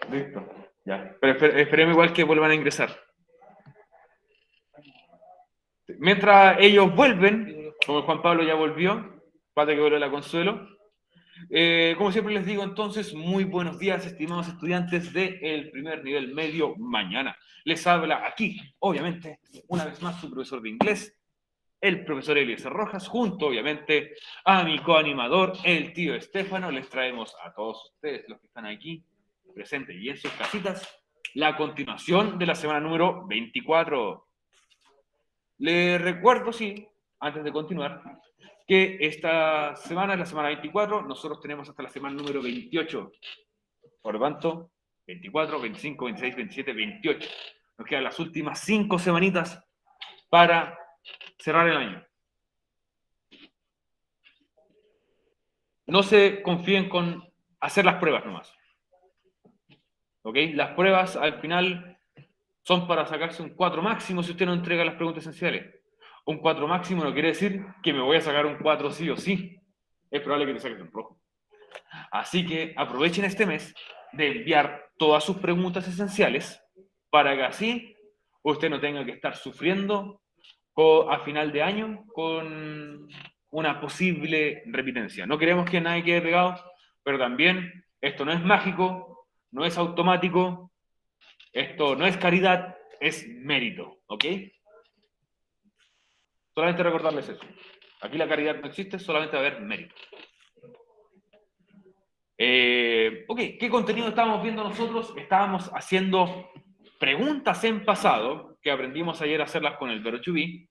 Listo. Ya. Pero esperemos igual que vuelvan a ingresar. Mientras ellos vuelven, como Juan Pablo ya volvió, para que vuelva la Consuelo. Como siempre les digo, entonces, muy buenos días, estimados estudiantes del primer nivel medio mañana. Les habla aquí, obviamente, una vez más su profesor de inglés, el profesor Eliezer Rojas, junto, obviamente, a mi coanimador, el tío Estefano. Les traemos a todos ustedes, los que están aquí presentes y en sus casitas, la continuación de la semana número 24. Les recuerdo, sí, antes de continuar, que esta semana es la semana 24, nosotros tenemos hasta la semana número 28. Por lo tanto, 24, 25, 26, 27, 28. Nos quedan las últimas 5 semanitas para cerrar el año. No se confíen con hacer las pruebas nomás. ¿Ok? Las pruebas al final son para sacarse un 4 máximo si usted no entrega las preguntas esenciales. Un 4 máximo no quiere decir que me voy a sacar un 4 sí o sí. Es probable que te saques un rojo. Así que aprovechen este mes de enviar todas sus preguntas esenciales para que así usted no tenga que estar sufriendo a final de año con una posible repitencia. No queremos que nadie quede pegado, pero también esto no es mágico, no es automático, esto no es caridad, es mérito, ¿ok? Solamente recordarles eso. Aquí la caridad no existe, solamente va a haber mérito. Ok, ¿qué contenido estábamos viendo nosotros? Estábamos haciendo preguntas en pasado, que aprendimos ayer a hacerlas con el verbo to be.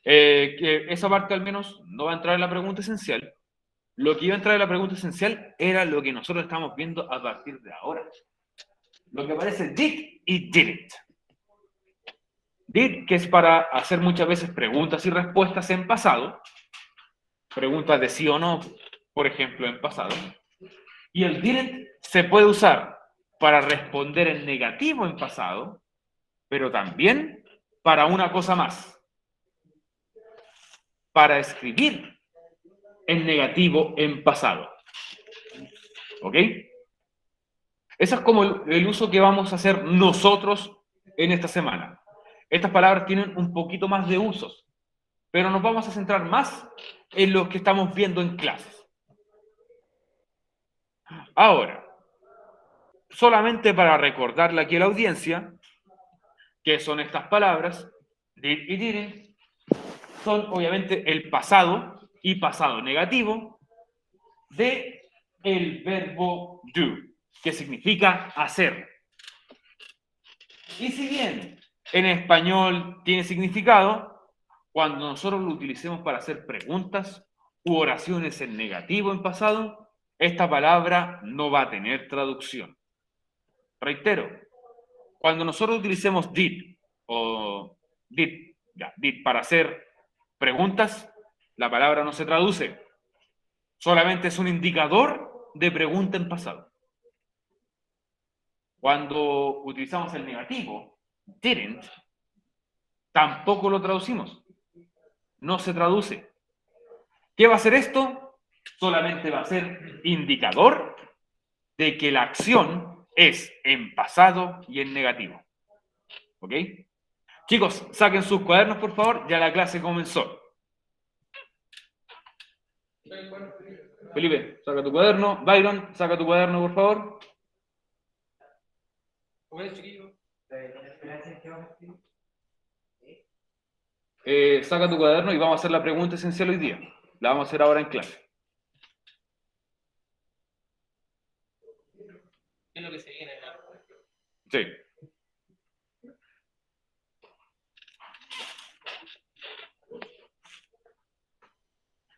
Que esa parte al menos no va a entrar en la pregunta esencial. Lo que iba a entrar en la pregunta esencial era lo que nosotros estamos viendo a partir de ahora. Lo que aparece did y didn't. Did, que es para hacer muchas veces preguntas y respuestas en pasado. Preguntas de sí o no, por ejemplo, en pasado. Y el didn't se puede usar para responder en negativo en pasado, pero también para una cosa más. Para escribir en negativo en pasado. ¿Ok? Ese es como el uso que vamos a hacer nosotros en esta semana. Estas palabras tienen un poquito más de usos, pero nos vamos a centrar más en lo que estamos viendo en clases. Ahora, solamente para recordarle aquí a la audiencia qué son estas palabras, did y didn't, son obviamente el pasado y pasado negativo de el verbo do, que significa hacer. Y si bien en español tiene significado, cuando nosotros lo utilicemos para hacer preguntas u oraciones en negativo en pasado, esta palabra no va a tener traducción. Reitero, cuando nosotros utilicemos did o did para hacer preguntas, la palabra no se traduce. Solamente es un indicador de pregunta en pasado. Cuando utilizamos el negativo, didn't, tampoco lo traducimos. No se traduce. ¿Qué va a hacer esto? Solamente va a ser indicador de que la acción es en pasado y en negativo. ¿Ok? Chicos, saquen sus cuadernos, por favor. Ya la clase comenzó. Felipe, saca tu cuaderno. Byron, saca tu cuaderno, por favor. Saca tu cuaderno y vamos a hacer la pregunta esencial hoy día. La vamos a hacer ahora en clase. ¿Qué es lo que se viene? Sí.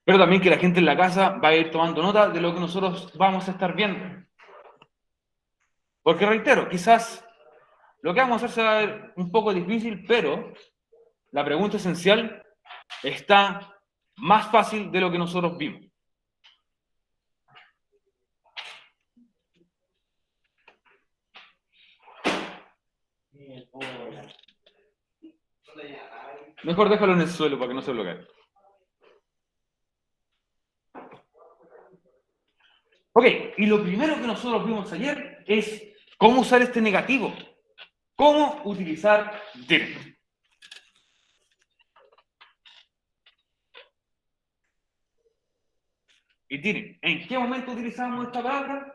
Pero también que la gente en la casa va a ir tomando nota de lo que nosotros vamos a estar viendo. Porque reitero, quizás lo que vamos a hacer se va a ver un poco difícil, pero la pregunta esencial está más fácil de lo que nosotros vimos. Mejor déjalo en el suelo para que no se bloquee. Ok, y lo primero que nosotros vimos ayer es cómo usar este negativo. ¿Cómo utilizar didn't? Y didn't. ¿En qué momento utilizamos esta palabra?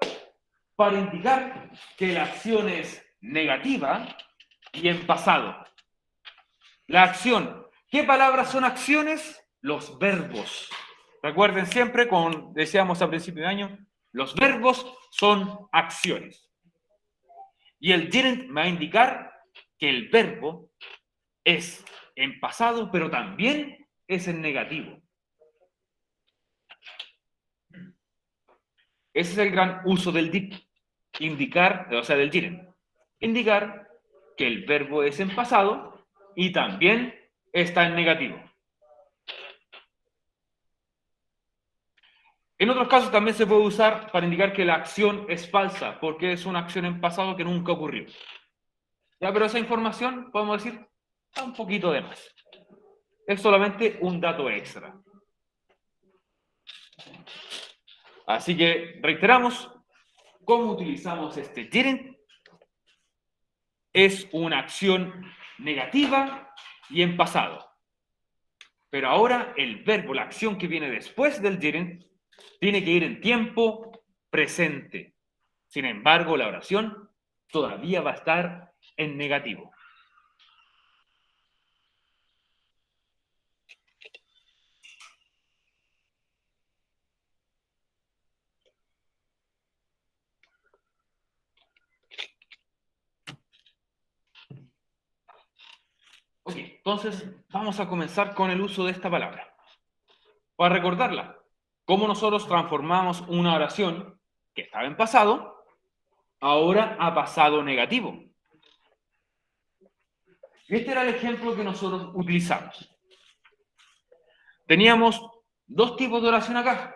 Para indicar que la acción es negativa y en pasado. La acción. ¿Qué palabras son acciones? Los verbos. Recuerden siempre, como decíamos a principio de año, los verbos son acciones. Y el didn't me va a indicar que el verbo es en pasado, pero también es en negativo. Ese es el gran uso del did. Indicar, o sea, del didn't. Indicar que el verbo es en pasado y también está en negativo. En otros casos también se puede usar para indicar que la acción es falsa, porque es una acción en pasado que nunca ocurrió. Ya, pero esa información, podemos decir, está un poquito de más. Es solamente un dato extra. Así que reiteramos, ¿cómo utilizamos este didn't? Es una acción negativa y en pasado. Pero ahora el verbo, la acción que viene después del didn't, tiene que ir en tiempo presente. Sin embargo, la oración todavía va a estar en negativo. Ok, entonces vamos a comenzar con el uso de esta palabra. Para recordarla, cómo nosotros transformamos una oración que estaba en pasado, ahora a pasado negativo. Este era el ejemplo que nosotros utilizamos. Teníamos dos tipos de oración acá.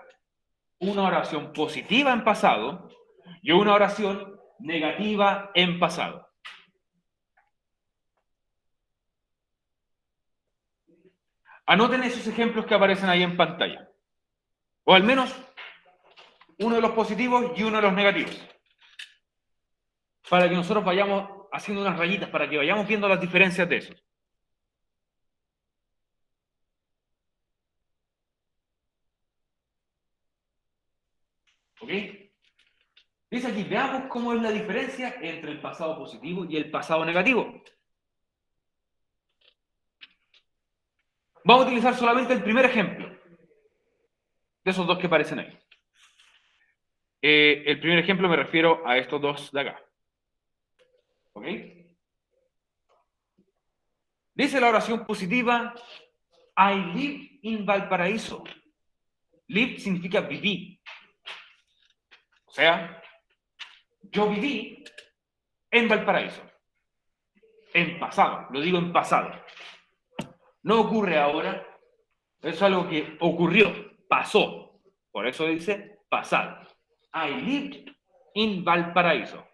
Una oración positiva en pasado y una oración negativa en pasado. Anoten esos ejemplos que aparecen ahí en pantalla. O al menos uno de los positivos y uno de los negativos. Para que nosotros vayamos haciendo unas rayitas, para que vayamos viendo las diferencias de eso. ¿Ok? Dice aquí, veamos cómo es la diferencia entre el pasado positivo y el pasado negativo. Vamos a utilizar solamente el primer ejemplo de esos dos que aparecen ahí. El primer ejemplo me refiero a estos dos de acá. ¿Ok? Dice la oración positiva, I live in Valparaíso. Live significa viví. O sea, yo viví en Valparaíso. En pasado, lo digo en pasado. No ocurre ahora, es algo que ocurrió, pasó. Por eso dice pasado. I lived in Valparaíso.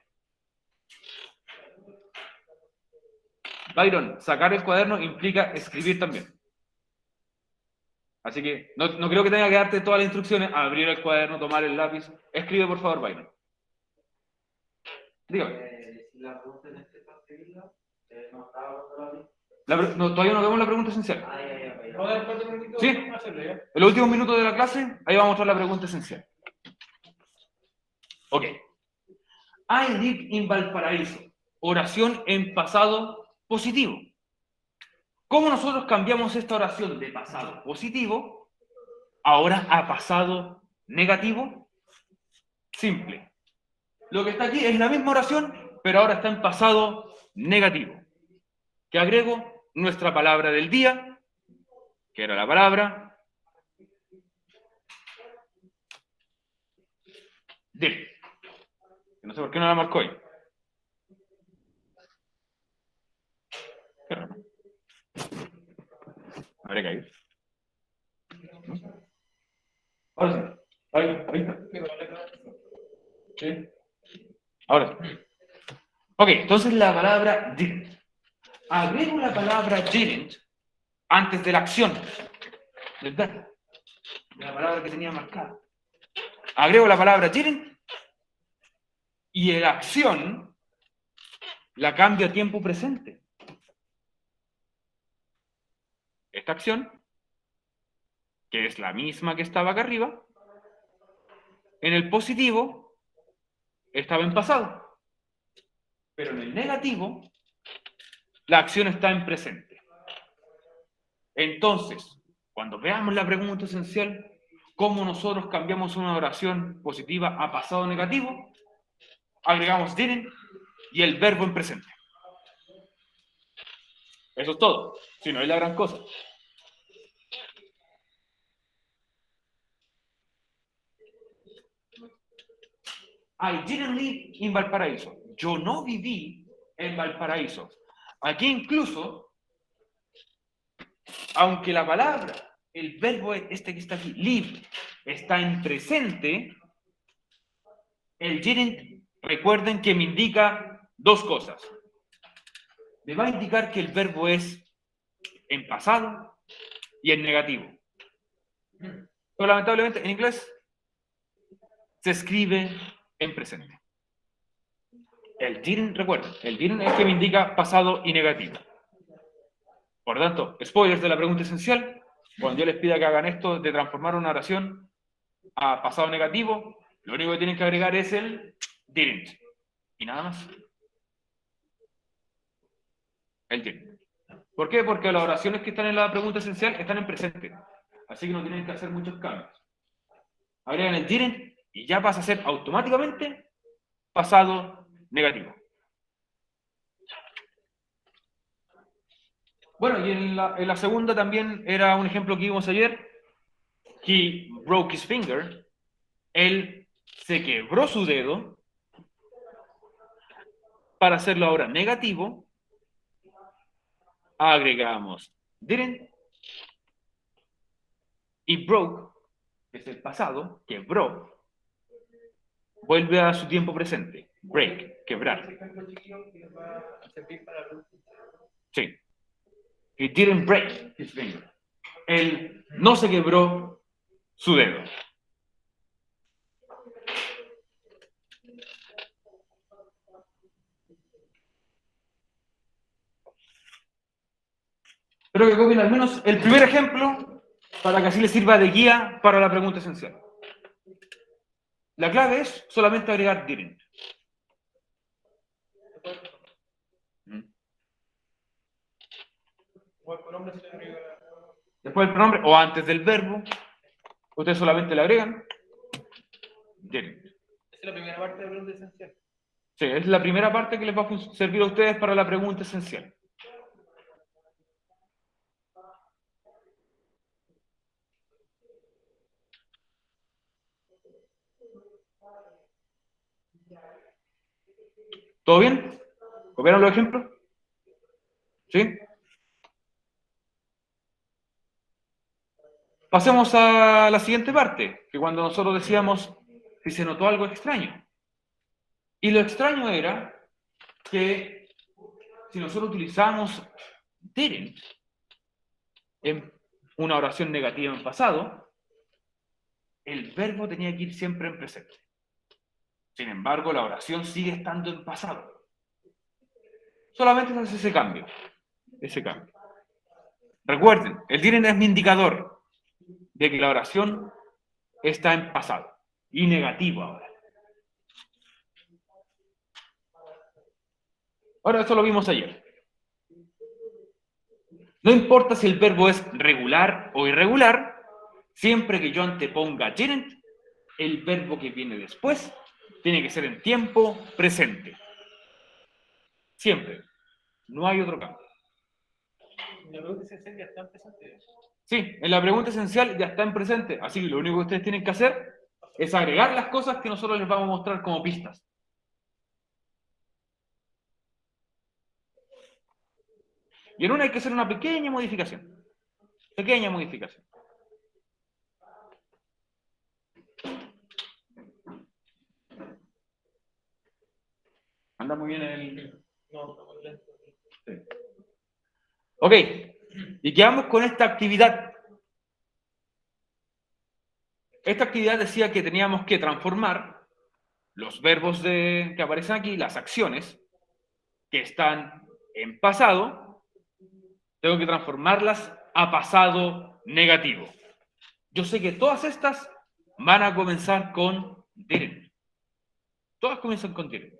Byron, sacar el cuaderno implica escribir también. Así que no creo que tenga que darte todas las instrucciones, abrir el cuaderno, tomar el lápiz. Escribe, por favor, Byron. Dígame. La pregunta en este para escribirla, todavía no vemos la pregunta esencial. ¿Sí? En los últimos minutos de la clase, ahí vamos a mostrar la pregunta esencial. Ok. I live in Valparaíso. Oración en pasado positivo. ¿Cómo nosotros cambiamos esta oración de pasado positivo ahora a pasado negativo? Simple. Lo que está aquí es la misma oración, pero ahora está en pasado negativo. Que agrego nuestra palabra del día, que era la palabra de. No sé por qué no la marcó ahí. Habría caído. Ahora sí. Ahí está. ¿Sí? Ahora sí. Ok, entonces la palabra didn't. Agrego la palabra didn't antes de la acción del verbo. De la palabra que tenía marcada. Agrego la palabra didn't Y la acción la cambio a tiempo presente. Esta acción, que es la misma que estaba acá arriba, en el positivo estaba en pasado. Pero en el negativo, la acción está en presente. Entonces, cuando veamos la pregunta esencial, ¿cómo nosotros cambiamos una oración positiva a pasado negativo? Agregamos didn't y el verbo en presente. Eso es todo. Si no es la gran cosa. I didn't live in Valparaíso. Yo no viví en Valparaíso. Aquí incluso, aunque la palabra, el verbo este que está aquí, live, está en presente, el didn't, recuerden que me indica dos cosas. Me va a indicar que el verbo es en pasado y en negativo. Pero lamentablemente en inglés se escribe en presente. El didn't, recuerden, el didn't es que me indica pasado y negativo. Por lo tanto, spoilers de la pregunta esencial, cuando yo les pida que hagan esto de transformar una oración a pasado negativo, lo único que tienen que agregar es el didn't. Y nada más. El didn't. ¿Por qué? Porque las oraciones que están en la pregunta esencial están en presente. Así que no tienen que hacer muchos cambios. Agregan el didn't y ya pasa a ser automáticamente pasado negativo. Bueno, y en la segunda también era un ejemplo que vimos ayer. He broke his finger. Él se quebró su dedo. Para hacerlo ahora negativo, agregamos didn't y broke, que es el pasado, quebró, vuelve a su tiempo presente. Break, quebrar. Sí. He didn't break his finger. Él no se quebró su dedo. Espero que copien al menos el primer ejemplo para que así les sirva de guía para la pregunta esencial. La clave es solamente agregar didn't. Después del pronombre o antes del verbo, ustedes solamente le agregan didn't. Esa es la primera parte de la pregunta esencial. Sí, es la primera parte que les va a servir a ustedes para la pregunta esencial. ¿Todo bien? ¿Copiaron los ejemplos? ¿Sí? Pasemos a la siguiente parte, que cuando nosotros decíamos si se notó algo extraño. Y lo extraño era que si nosotros utilizamos didn't en una oración negativa en pasado, el verbo tenía que ir siempre en presente. Sin embargo, la oración sigue estando en pasado. Solamente se hace ese cambio. Ese cambio. Recuerden, el didn't es mi indicador de que la oración está en pasado y negativo ahora. Ahora, eso lo vimos ayer. No importa si el verbo es regular o irregular, siempre que yo anteponga didn't, el verbo que viene después tiene que ser en tiempo presente. Siempre. No hay otro cambio. La pregunta esencial ya está en presente. Sí, en la pregunta esencial ya está en presente. Así que lo único que ustedes tienen que hacer es agregar las cosas que nosotros les vamos a mostrar como pistas. Y en una hay que hacer una pequeña modificación. Pequeña modificación. Anda muy bien el... No, está muy lento. Sí. Ok, y quedamos con esta actividad. Esta actividad decía que teníamos que transformar los verbos que aparecen aquí, las acciones que están en pasado, tengo que transformarlas a pasado negativo. Yo sé que todas estas van a comenzar con didn't. Todas comienzan con didn't.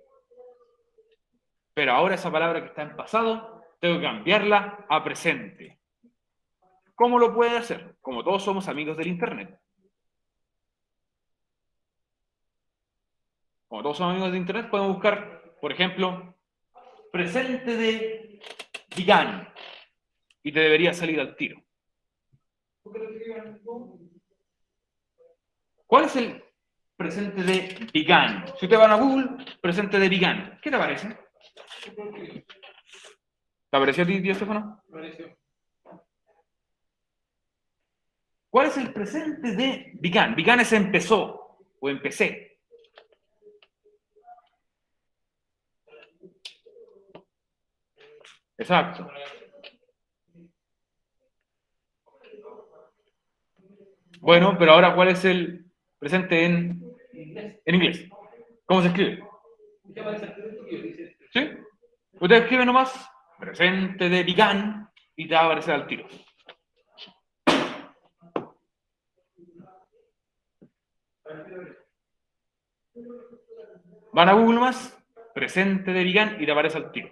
Pero ahora esa palabra que está en pasado, tengo que cambiarla a presente. ¿Cómo lo puede hacer? Como todos somos amigos del Internet. Como todos somos amigos de Internet, podemos buscar, por ejemplo, presente de began. Y te debería salir al tiro. ¿Cuál es el presente de began? Si ustedes van a Google, presente de began, ¿qué te parece? ¿Te apareció a ti, Stefano? ¿Cuál es el presente de began? Began es empezó o empecé. Exacto. Bueno, pero ahora, ¿cuál es el presente en inglés? ¿Cómo se escribe? ¿Sí? Usted escribe nomás presente de began y te va a aparecer al tiro. Van a Google más, presente de began y te aparece al tiro.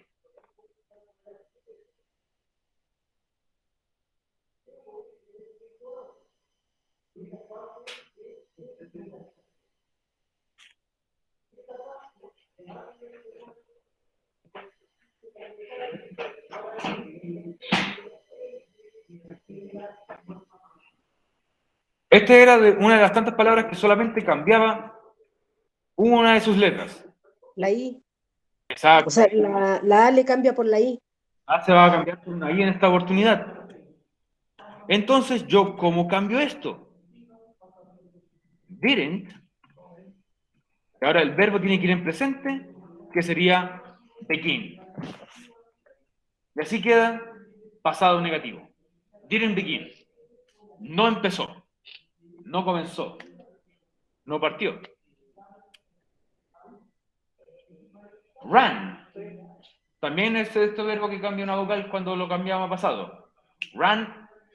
Este era una de las tantas palabras que solamente cambiaba una de sus letras. La I. Exacto. O sea, la A le cambia por la I. Se va a cambiar por una I en esta oportunidad. Entonces, ¿yo cómo cambio esto? Didn't. Ahora el verbo tiene que ir en presente, que sería begin. Y así queda pasado negativo. Didn't begin. No empezó. No comenzó. No partió. Ran. También es este verbo que cambia una vocal cuando lo cambiamos a pasado. Run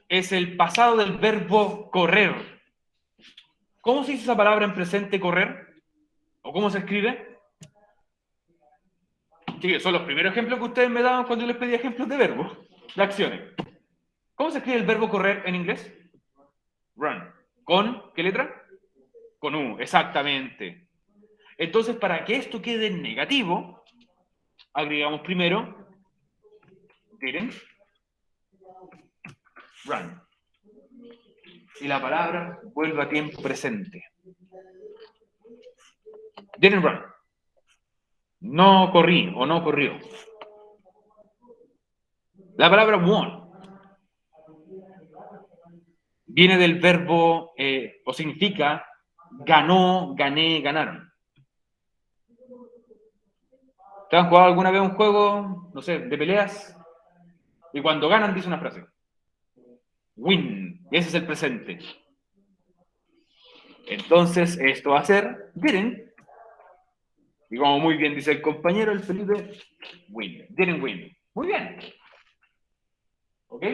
es el pasado del verbo correr. ¿Cómo se dice esa palabra en presente, correr? ¿O cómo se escribe? Sí, son los primeros ejemplos que ustedes me daban cuando yo les pedí ejemplos de verbos, de acciones. ¿Cómo se escribe el verbo correr en inglés? Run. ¿Con qué letra? Con U, exactamente. Entonces, para que esto quede negativo, agregamos primero didn't run. Y la palabra vuelve a tiempo presente. Didn't run. No corrí o no corrió. La palabra won viene del verbo o significa ganó, gané, ganaron. ¿Te han jugado alguna vez un juego, no sé, de peleas? Y cuando ganan dice una frase. Win. Ese es el presente. Entonces, esto va a ser didn't. Y como muy bien dice el compañero, el Felipe, win. Didn't win. Muy bien. ¿Ok?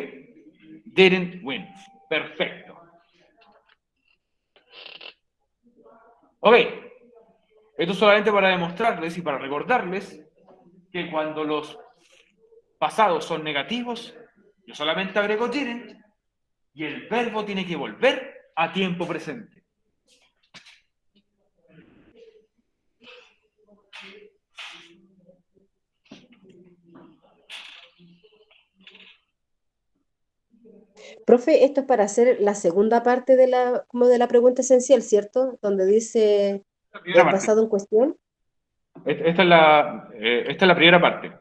Didn't win. Perfecto. Ok. Esto solamente para demostrarles y para recordarles que cuando los pasados son negativos, yo solamente agrego didn't y el verbo tiene que volver a tiempo presente. Profe, esto es para hacer la segunda parte de como de la pregunta esencial, ¿cierto? Donde dice el pasado en cuestión. Esta es la primera parte.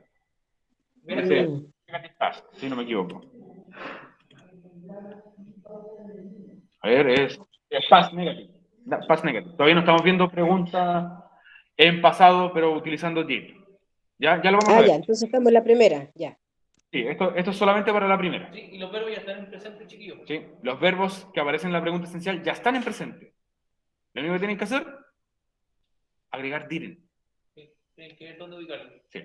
Si no me equivoco. A ver, es past negative. Past negative. Todavía no estamos viendo preguntas en pasado, pero utilizando did. Ya lo vamos a ver. Ya, entonces estamos en la primera, ya. Sí, esto es solamente para la primera. Sí, y los verbos ya están en presente, chiquillos. Sí, los verbos que aparecen en la pregunta esencial ya están en presente. Lo único que tienen que hacer agregar didn't. Tienen que ver dónde ubicarlo. Sí.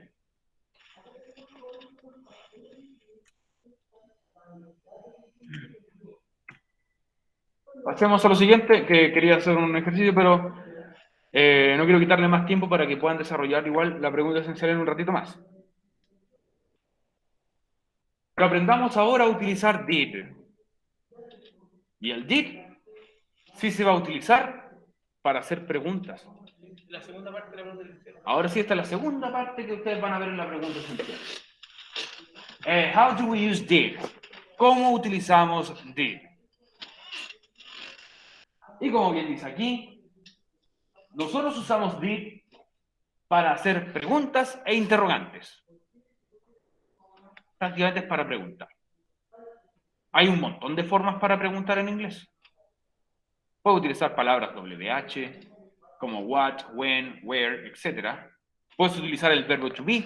Pasemos a lo siguiente, que quería hacer un ejercicio, pero no quiero quitarle más tiempo para que puedan desarrollar igual la pregunta esencial en un ratito más. Pero aprendamos ahora a utilizar did. Y el did sí se va a utilizar para hacer preguntas. La segunda parte de la pregunta esencial. Ahora sí, esta es la segunda parte que ustedes van a ver en la pregunta esencial. How do we use did? ¿Cómo utilizamos did? Y como bien dice aquí, nosotros usamos did para hacer preguntas e interrogantes. Prácticamente es para preguntar. Hay un montón de formas para preguntar en inglés. Puedo utilizar palabras WH, como what, when, where, etc. Puedes utilizar el verbo to be,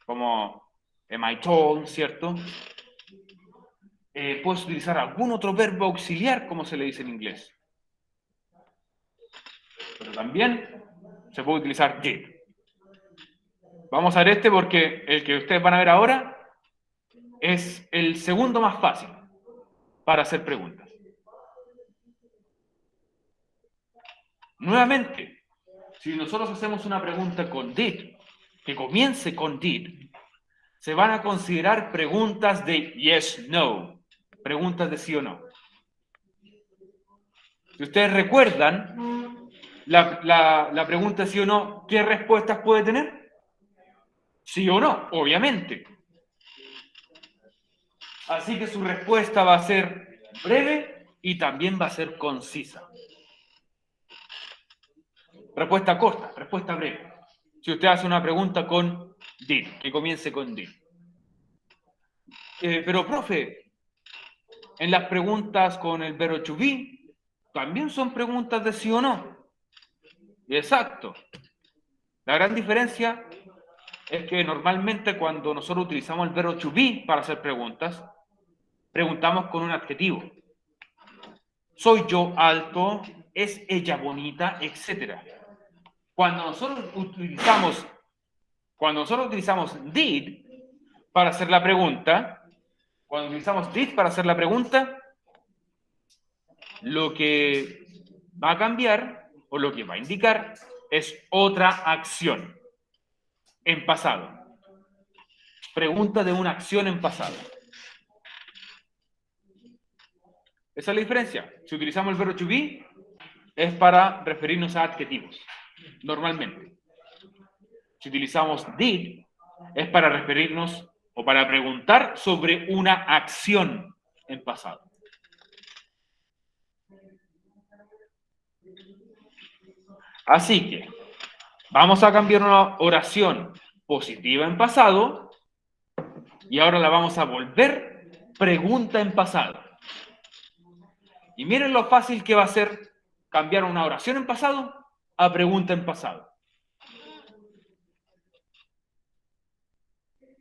como am I told, ¿cierto? Puedes utilizar algún otro verbo auxiliar, como se le dice en inglés. Pero también se puede utilizar did. Vamos a ver este porque el que ustedes van a ver ahora es el segundo más fácil para hacer preguntas. Nuevamente, si nosotros hacemos una pregunta con did, que comience con did, se van a considerar preguntas de yes, no, preguntas de sí o no. Si ustedes recuerdan, la pregunta sí o no, ¿qué respuestas puede tener? Sí o no, obviamente. Así que su respuesta va a ser breve y también va a ser concisa. Respuesta corta, respuesta breve. Si usted hace una pregunta con did, que comience con did. Pero, profe, en las preguntas con el verbo to be, también son preguntas de sí o no. Exacto. La gran diferencia es que normalmente cuando nosotros utilizamos el verbo to be para hacer preguntas, preguntamos con un adjetivo. Soy yo alto, es ella bonita, etc. Cuando nosotros utilizamos did para hacer la pregunta, lo que va a cambiar o lo que va a indicar es otra acción en pasado. Pregunta de una acción en pasado. Esa es la diferencia. Si utilizamos el verbo to be, es para referirnos a adjetivos, normalmente. Si utilizamos did, es para referirnos o para preguntar sobre una acción en pasado. Así que, vamos a cambiar una oración positiva en pasado y ahora la vamos a volver pregunta en pasado. Y miren lo fácil que va a ser cambiar una oración en pasado a pregunta en pasado.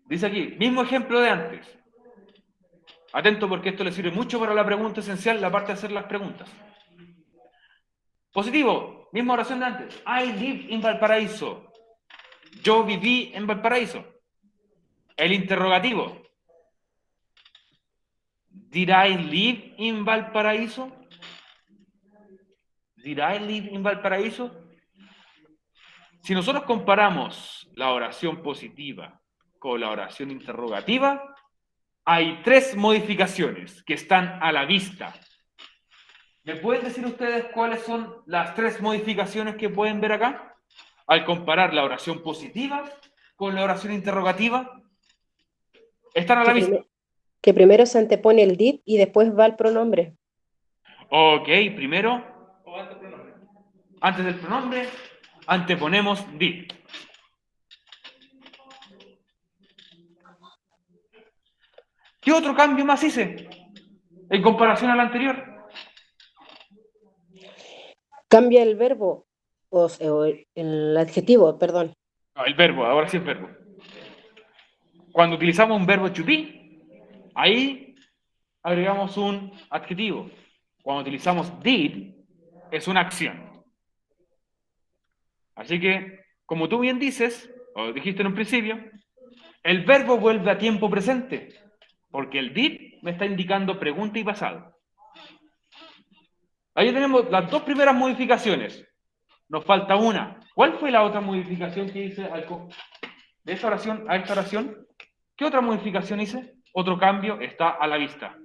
Dice aquí, mismo ejemplo de antes. Atento porque esto le sirve mucho para la pregunta esencial, la parte de hacer las preguntas. Positivo, misma oración de antes. I live in Valparaíso. Yo viví en Valparaíso. El interrogativo. Did I live in Valparaíso? Did I live in Valparaíso? Si nosotros comparamos la oración positiva con la oración interrogativa, hay 3 modificaciones que están a la vista. ¿Me pueden decir ustedes cuáles son las 3 modificaciones que pueden ver acá? Al comparar la oración positiva con la oración interrogativa, están a la vista. Que primero se antepone el did y después va el pronombre. Ok, primero, antes del pronombre, anteponemos did. ¿Qué otro cambio más hice en comparación al anterior? Cambia el verbo, o el adjetivo, perdón. No, el verbo, ahora sí el verbo. Cuando utilizamos un verbo to be, ahí agregamos un adjetivo. Cuando utilizamos did, es una acción. Así que, como tú bien dices, o dijiste en un principio, el verbo vuelve a tiempo presente, porque el did me está indicando pregunta y pasado. Ahí tenemos las dos primeras modificaciones. Nos falta una. ¿Cuál fue la otra modificación que hice de esta oración a esta oración? ¿Qué otra modificación hice? Otro cambio está a la vista.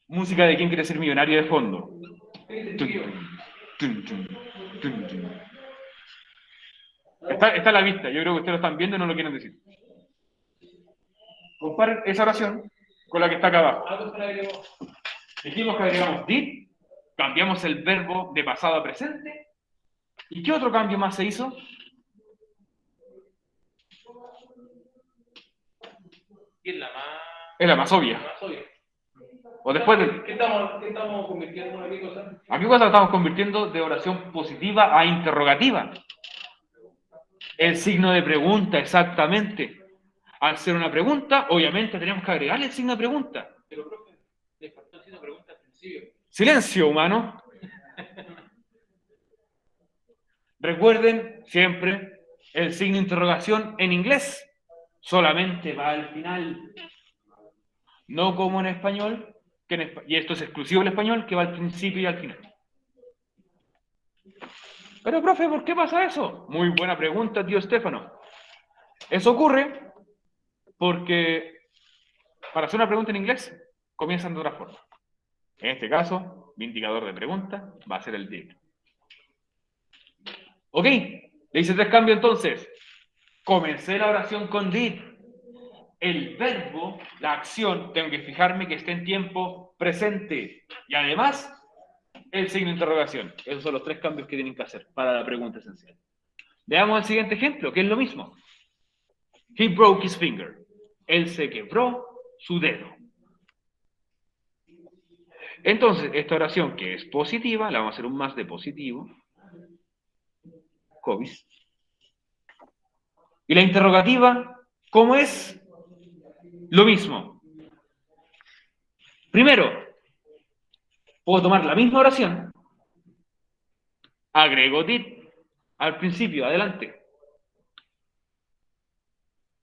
Música de ¿Quién quiere ser millonario? De fondo. Está a la vista. Yo creo que ustedes lo están viendo y no lo quieren decir. Comparen esa oración con la que está acá abajo. Dijimos que agregamos did, cambiamos el verbo de pasado a presente. ¿Y qué otro cambio más se hizo? Es la más obvia. O después de... ¿Qué estamos convirtiendo en qué cosa? ¿A qué cosa la estamos convirtiendo de oración positiva a interrogativa? El signo de pregunta, exactamente. Al ser una pregunta, obviamente tenemos que agregarle el signo de pregunta. Pero, profe, le faltó el signo de pregunta al principio. Silencio, humano. Recuerden siempre, el signo de interrogación en inglés solamente va al final. No como en español, y esto es exclusivo del español, que va al principio y al final. Pero, profe, ¿por qué pasa eso? Muy buena pregunta, tío Estefano. Eso ocurre porque para hacer una pregunta en inglés comienzan de otra forma. En este caso, mi indicador de pregunta va a ser el did. Ok, le hice tres cambios entonces. Comencé la oración con did. El verbo, la acción, tengo que fijarme que esté en tiempo presente. Y además, el signo de interrogación. Esos son los tres cambios que tienen que hacer para la pregunta esencial. Veamos el siguiente ejemplo, que es lo mismo. He broke his finger. Él se quebró su dedo. Entonces, esta oración que es positiva, la vamos a hacer un más de positivo. COVID. Y la interrogativa, ¿cómo es? Lo mismo. Primero, puedo tomar la misma oración, agrego did al principio, adelante.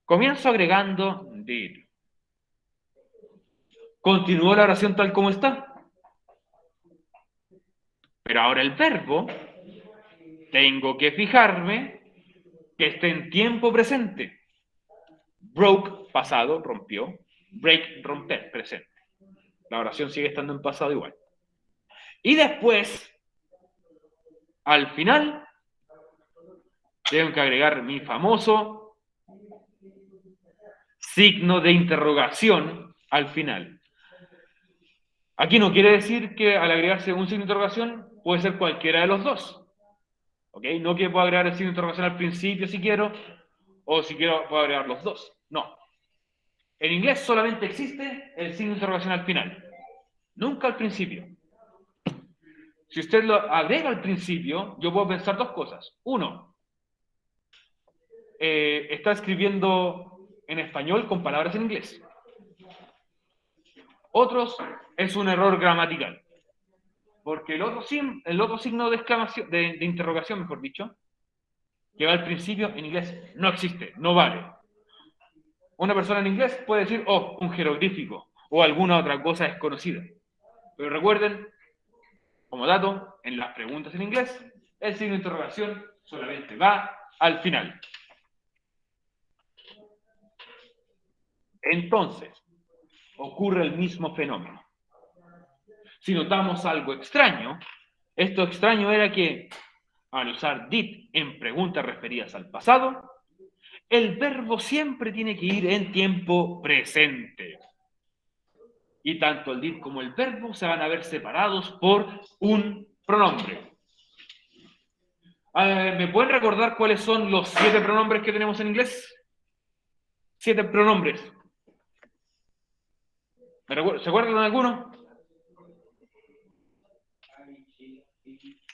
Comienzo agregando did. Continúo la oración tal como está. Pero ahora el verbo, tengo que fijarme que esté en tiempo presente. Broke, pasado, rompió. Break, romper, presente. La oración sigue estando en pasado igual. Y después, al final, tengo que agregar mi famoso signo de interrogación al final. Aquí no quiere decir que al agregarse un signo de interrogación puede ser cualquiera de los dos. ¿Ok? No que puedo agregar el signo de interrogación al principio si quiero, o si quiero puedo agregar los dos. No. En inglés solamente existe el signo de interrogación al final, nunca al principio. Si usted lo agrega al principio, yo puedo pensar dos cosas. Uno, está escribiendo en español con palabras en inglés. Otros, es un error gramatical. Porque el otro signo de exclamación, de interrogación, mejor dicho, que va al principio, en inglés no existe, no vale. Una persona en inglés puede decir, oh, un jeroglífico, o alguna otra cosa desconocida. Pero recuerden, como dato, en las preguntas en inglés, el signo de interrogación solamente va al final. Entonces, ocurre el mismo fenómeno. Si notamos algo extraño, esto extraño era que, al usar did en preguntas referidas al pasado, el verbo siempre tiene que ir en tiempo presente. Y tanto el did como el verbo se van a ver separados por un pronombre. ¿Me pueden recordar cuáles son los 7 pronombres que tenemos en inglés? 7 pronombres. ¿Se acuerdan de alguno?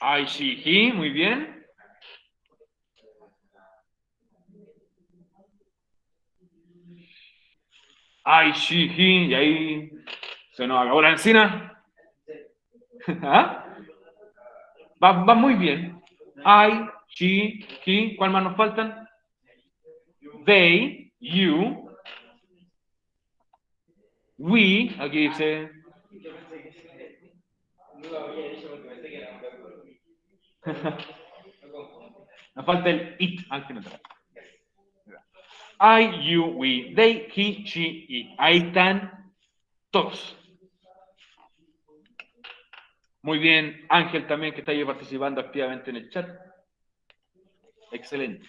I, she, he, muy bien. I, she, he, y ahí se nos acabó la encina. ¿Ah? Va muy bien. I, she, he. ¿Cuál más nos faltan? They, you, we. Aquí dice. Nos falta el it al final. I, you, we, they, he, she, it. Ahí están todos. Muy bien, Ángel también, que está ahí participando activamente en el chat. Excelente.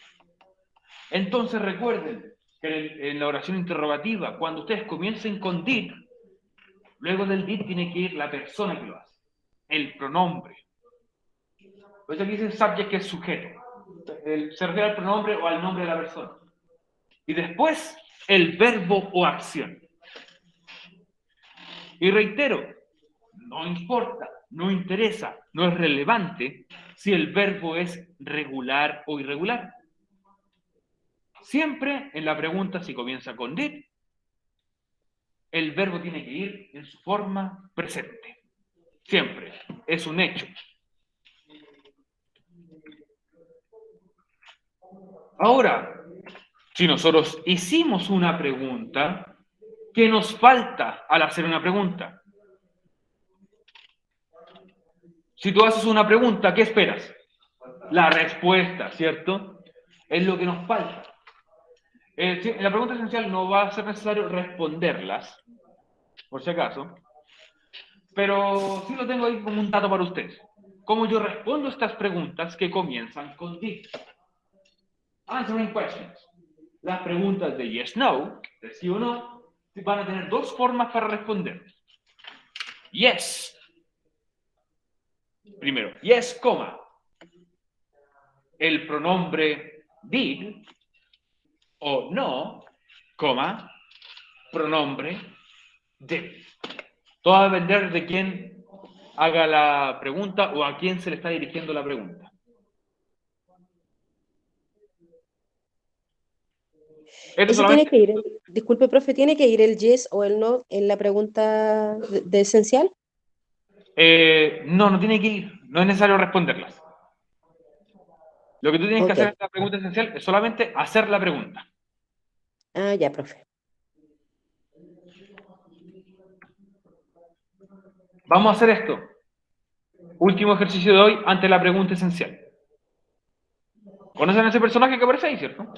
Entonces recuerden que en la oración interrogativa, cuando ustedes comiencen con did, luego del did tiene que ir la persona que lo hace, el pronombre. Por eso aquí dice subject, que es sujeto. Se refiere al pronombre o al nombre de la persona. Y después, el verbo o acción. Y reitero, no importa, no interesa, no es relevante si el verbo es regular o irregular. Siempre en la pregunta, si comienza con did, el verbo tiene que ir en su forma presente. Siempre. Es un hecho. Ahora, si nosotros hicimos una pregunta, ¿qué nos falta al hacer una pregunta? Si tú haces una pregunta, ¿qué esperas? La respuesta, ¿cierto? Es lo que nos falta. En la pregunta esencial no va a ser necesario responderlas, por si acaso, pero sí lo tengo ahí como un dato para ustedes. ¿Cómo yo respondo estas preguntas que comienzan con did? Answering questions. Las preguntas de yes, no, de sí o no, van a tener dos formas para responder. Yes. Primero, yes, coma. El pronombre did, o no, coma, pronombre did. Todo va a depender de quién haga la pregunta o a quién se le está dirigiendo la pregunta. Esto Eso solamente... tiene que ir, disculpe, profe, ¿tiene que ir el yes o el no en la pregunta de esencial? No tiene que ir. No es necesario responderlas. Lo que tú tienes que Ok. hacer en la pregunta esencial es solamente hacer la pregunta. Ah, ya, profe. Vamos a hacer esto. Último ejercicio de hoy ante la pregunta esencial. ¿Conocen a ese personaje que aparece ahí, cierto?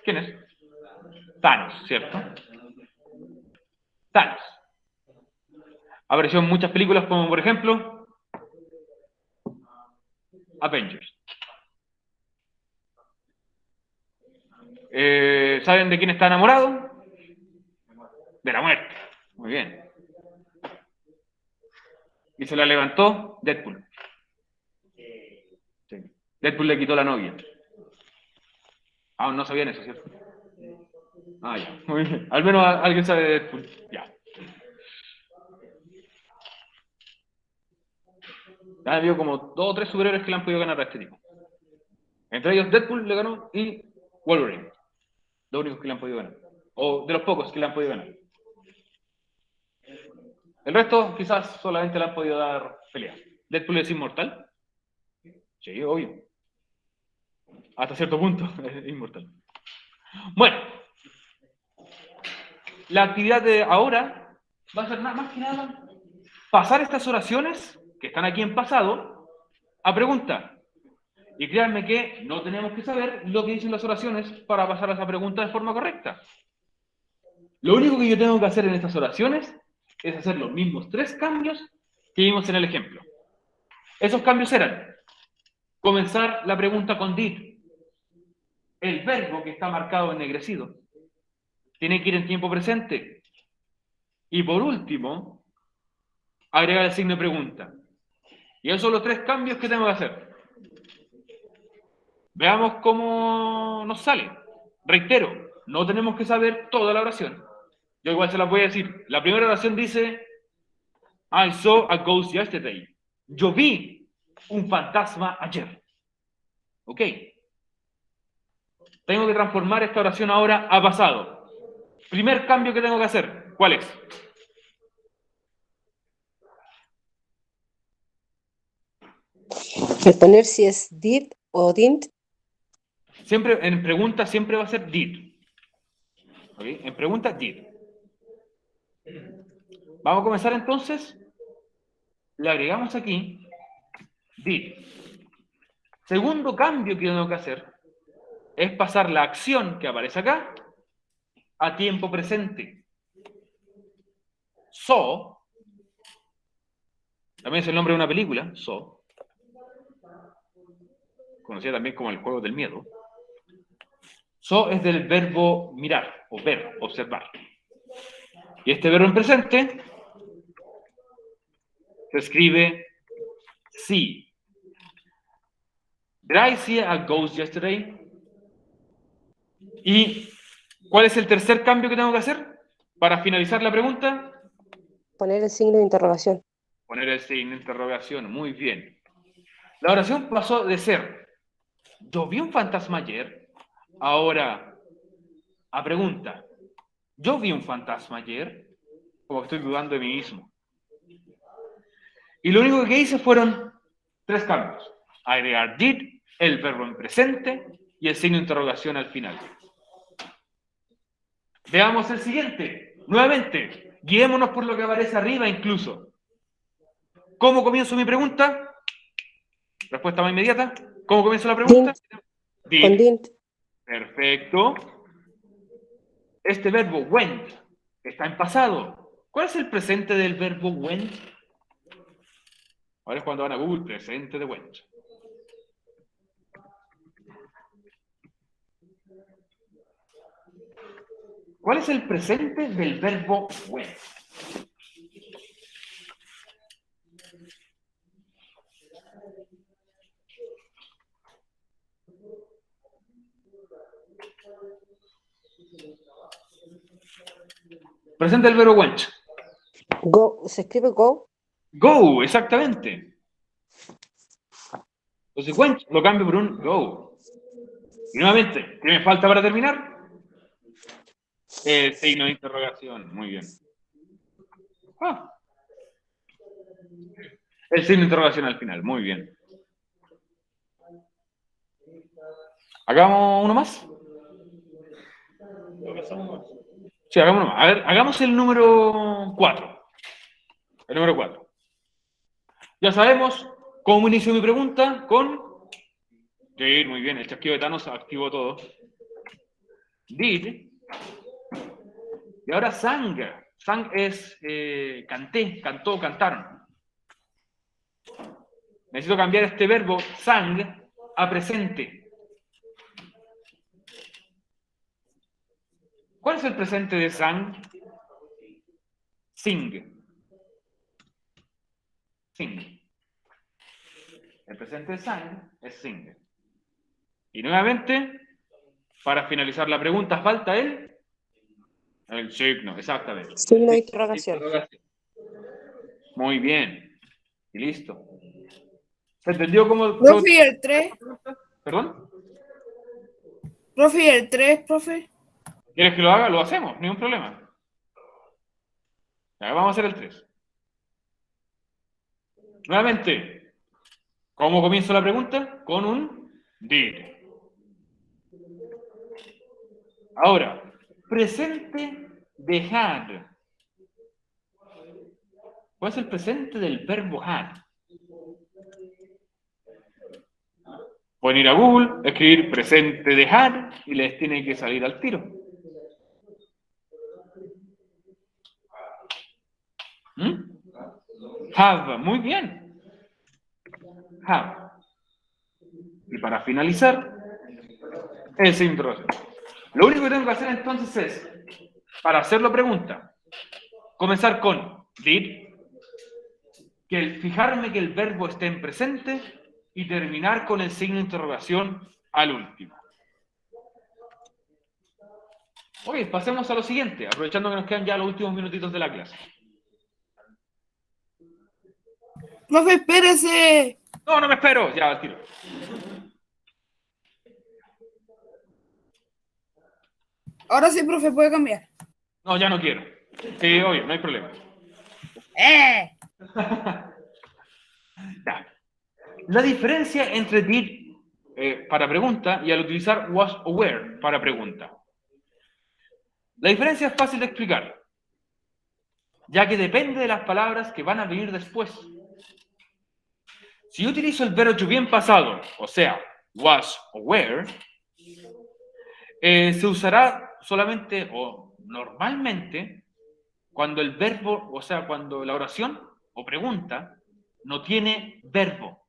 ¿Quién es? Thanos, ¿cierto? Thanos. Apareció en muchas películas como, por ejemplo, Avengers. ¿Saben de quién está enamorado? De la muerte. Muy bien. Y se la levantó Deadpool. Sí. Deadpool le quitó la novia. Aún no sabían eso, ¿cierto? Ah, ya. Muy bien. Al menos alguien sabe de Deadpool. Ya. Ha habido como 2 o 3 superhéroes que le han podido ganar a este tipo. Entre ellos Deadpool le ganó y Wolverine. Los únicos que le han podido ganar. O de los pocos que le han podido ganar. El resto quizás solamente le han podido dar pelea. ¿Deadpool es inmortal? Sí, obvio. Hasta cierto punto es inmortal. Bueno. La actividad de ahora va a ser nada más que nada pasar estas oraciones que están aquí en pasado a pregunta. Y créanme que no tenemos que saber lo que dicen las oraciones para pasar a esa pregunta de forma correcta. Lo único que yo tengo que hacer en estas oraciones es hacer los mismos 3 cambios que vimos en el ejemplo. Esos cambios eran comenzar la pregunta con did. El verbo que está marcado en ennegrecido tiene que ir en tiempo presente. Y por último, agregar el signo de pregunta. Y esos son los 3 cambios que tengo que hacer. Veamos cómo nos sale. Reitero, no tenemos que saber toda la oración. Yo igual se las voy a decir. La primera oración dice, I saw a ghost yesterday. Yo vi un fantasma ayer. ¿Ok? Tengo que transformar esta oración ahora a pasado. Primer cambio que tengo que hacer, ¿cuál es? El poner si es did o didn't. Siempre, en pregunta siempre va a ser did. ¿Ok? En pregunta, did. Vamos a comenzar entonces. Le agregamos aquí did. Segundo cambio que tengo que hacer es pasar la acción que aparece acá a tiempo presente. So, también es el nombre de una película, So, conocida también como el juego del miedo. So es del verbo mirar, o ver, observar. Y este verbo en presente se escribe see. Did I see a ghost yesterday? ¿Y cuál es el tercer cambio que tengo que hacer para finalizar la pregunta? Poner el signo de interrogación. Poner el signo de interrogación, muy bien. La oración pasó de ser yo vi un fantasma ayer, ahora a pregunta, yo vi un fantasma ayer, como que estoy dudando de mí mismo. Y lo único que hice fueron 3 cambios. Agregar did, el verbo en presente y el signo de interrogación al final. Veamos el siguiente. Nuevamente, guiémonos por lo que aparece arriba incluso. ¿Cómo comienzo mi pregunta? Respuesta más inmediata. ¿Cómo comienzo la pregunta? Did. Con didn't. Perfecto. Este verbo went está en pasado. ¿Cuál es el presente del verbo went? Ahora es cuando van a Google, presente de went. ¿Cuál es el presente del verbo went? Presente del verbo went. Go, ¿se escribe go? Go, exactamente. Entonces went lo cambio por un go. Y nuevamente, ¿qué me falta para terminar? El signo de interrogación. Muy bien. El signo de interrogación al final. Muy bien. ¿Hagamos uno más? Sí, hagamos uno más. A ver, hagamos el número 4. El número 4. Ya sabemos cómo inicio mi pregunta con did, muy bien, el chasquido de Thanos activó todo. Did. Y ahora sang. Sang es canté, cantó, cantaron. Necesito cambiar este verbo sang a presente. ¿Cuál es el presente de sang? Sing. Sing. El presente de sang es sing. Y nuevamente, para finalizar la pregunta, falta el signo, exactamente. Signo de interrogación. Muy bien. Y listo. ¿Se entendió cómo? Profe, ¿y el 3? ¿Perdón? Profe, ¿y el 3, profe? ¿Quieres que lo haga? Lo hacemos, ningún problema. Ya, vamos a hacer el 3. Nuevamente, ¿cómo comienzo la pregunta? Con un did. Ahora, presente de had. ¿Cuál es el presente del verbo had? Pueden ir a Google, escribir presente de had y les tiene que salir al tiro. Have, muy bien. Have. Y para finalizar, el signo de interrogación. Lo único que tengo que hacer entonces es, para hacerlo pregunta, comenzar con did, fijarme que el verbo esté en presente y terminar con el signo de interrogación al último. Ok, pasemos a lo siguiente, aprovechando que nos quedan ya los últimos minutitos de la clase. Profe, espérese. No, no me espero, ya al tiro. Ahora sí, profe, puede cambiar. No, ya no quiero. Sí, obvio, no hay problema. Ya. la diferencia entre did para pregunta y al utilizar was o were para pregunta. La diferencia es fácil de explicar, ya que depende de las palabras que van a venir después. Si yo utilizo el verbo to be en pasado, o sea, was o were, se usará solamente o normalmente cuando el verbo, o sea, cuando la oración o pregunta no tiene verbo.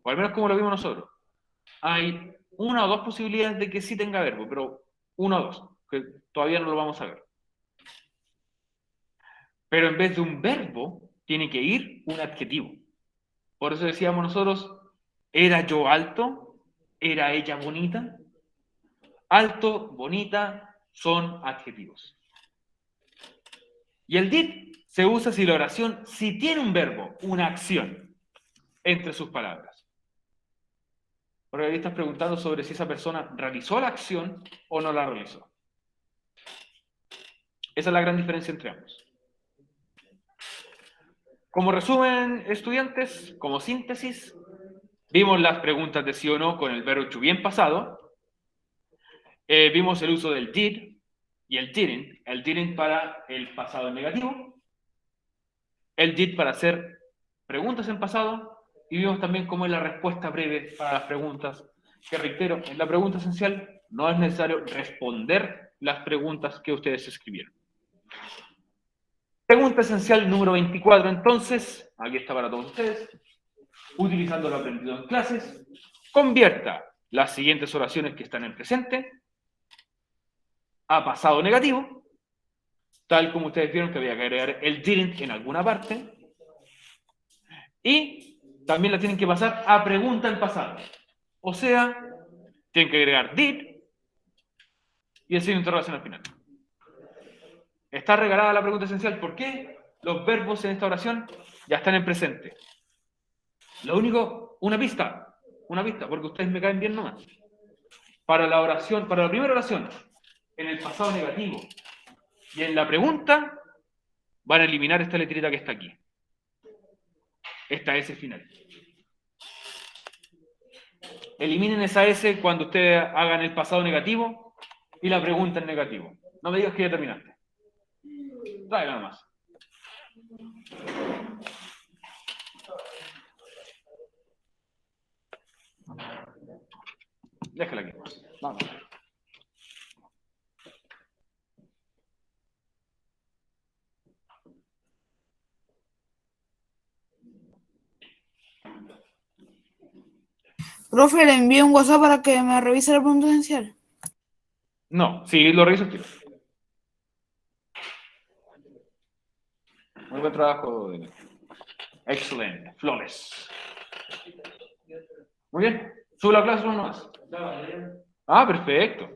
O al menos como lo vimos nosotros. Hay una o dos posibilidades de que sí tenga verbo, pero una o dos, que todavía no lo vamos a ver. Pero en vez de un verbo, tiene que ir un adjetivo. Por eso decíamos nosotros, ¿era yo alto? ¿Era ella bonita? Alto, bonita, son adjetivos. Y el did se usa si la oración sí tiene un verbo, una acción, entre sus palabras. Porque ahí estás preguntando sobre si esa persona realizó la acción o no la realizó. Esa es la gran diferencia entre ambos. Como resumen, estudiantes, como síntesis, vimos las preguntas de sí o no con el verbo to be en pasado. Vimos el uso del did y el didn't para el pasado en negativo, el did para hacer preguntas en pasado, y vimos también cómo es la respuesta breve para las preguntas, que reitero, en la pregunta esencial no es necesario responder las preguntas que ustedes escribieron. Pregunta esencial número 24, entonces, aquí está para todos ustedes, utilizando lo aprendido en clases, convierta las siguientes oraciones que están en presente a pasado negativo, tal como ustedes vieron que había que agregar el didn't en alguna parte, y también la tienen que pasar a pregunta en pasado. O sea, tienen que agregar did y el signo de interrogación al final. Está regalada la pregunta esencial. ¿Por qué? Los verbos en esta oración ya están en presente. Lo único, una pista, porque ustedes me caen bien nomás. Para la oración, para la primera oración, en el pasado negativo y en la pregunta, van a eliminar esta letrita que está aquí. Esta S final. Eliminen esa S cuando ustedes hagan el pasado negativo y la pregunta en negativo. No me digas que ya terminaste. Tráigala nomás. Déjala aquí. Vamos. Profe, le envío un WhatsApp para que me revise la pregunta esencial. No, sí, lo reviso el tiro. Muy buen trabajo. Excelente. Flawless. Muy bien. Sube la clase uno más. Ah, perfecto.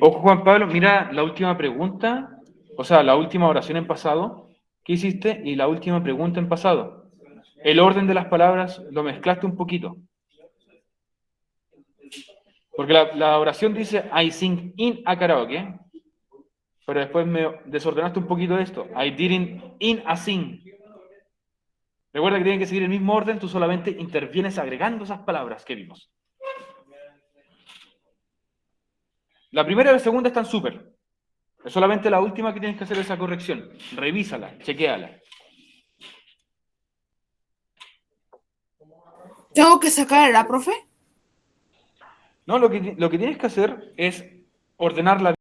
Ojo, Juan Pablo, mira la última pregunta, o sea, la última oración en pasado que hiciste y la última pregunta en pasado. El orden de las palabras lo mezclaste un poquito. Porque la oración dice I sing in a karaoke, pero después me desordenaste un poquito esto. I didn't in a sing. Recuerda que tienen que seguir el mismo orden, tú solamente intervienes agregando esas palabras que vimos. La primera y la segunda están súper. Es solamente la última que tienes que hacer esa corrección. Revísala, chequéala. ¿Tengo que sacarla, profe? No, lo que tienes que hacer es ordenarla.